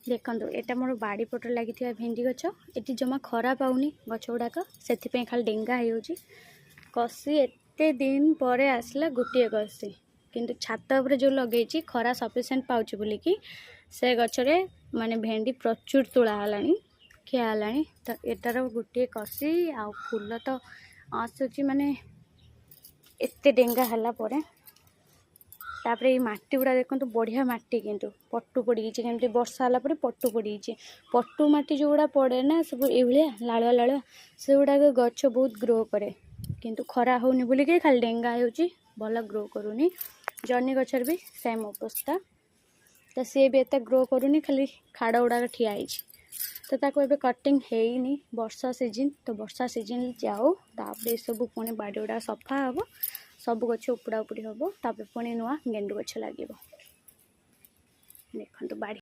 देखो एटा मोर बाड़ी पट लगी भेंडी गछ ये जमा खरा पाऊनी गछ गुड़ाक से खाली डेंगा हो कसी एते दिन पर आसला गोटे कसी किंतु छात उपर जो लगे खरा सफिसीयंट पाउच बोलिकी से गचरे माने भेंडी प्रचुर तोड़ा है खिया तो एटार गोटे कसी आ फूल तो आसूची माने एते डेंगा हला परे तापर ये माटी गुड़ा देखो बढ़िया माटी किंतु पट्टू पड़ी केमती वर्षा होला परे पट्टू पड़ी पट्टू माटी जो गुड़ा पड़े ना सब ये लालुआ लालुआ से गुड़ाक गछ बहुत ग्रो करे किंतु खरा होनी बोलिक खाली डेंगा होची भल ग्रो करूनी। जर्नी गछर भी सेम अवस्था तो सी भी एत ग्रो करूनी खाली खाड़ गुड़ाक ठिया तो ताको एबे कटिंग हेनी वर्षा सीजन तो वर्षा सीजन जाओ तापर सब पुणी बाड़ी गुड़ा सफा हम सब गछ उपड़ा उपड़ी हम तापर पुणी नुआ गेंडु गछ लगे देखो बाड़ी।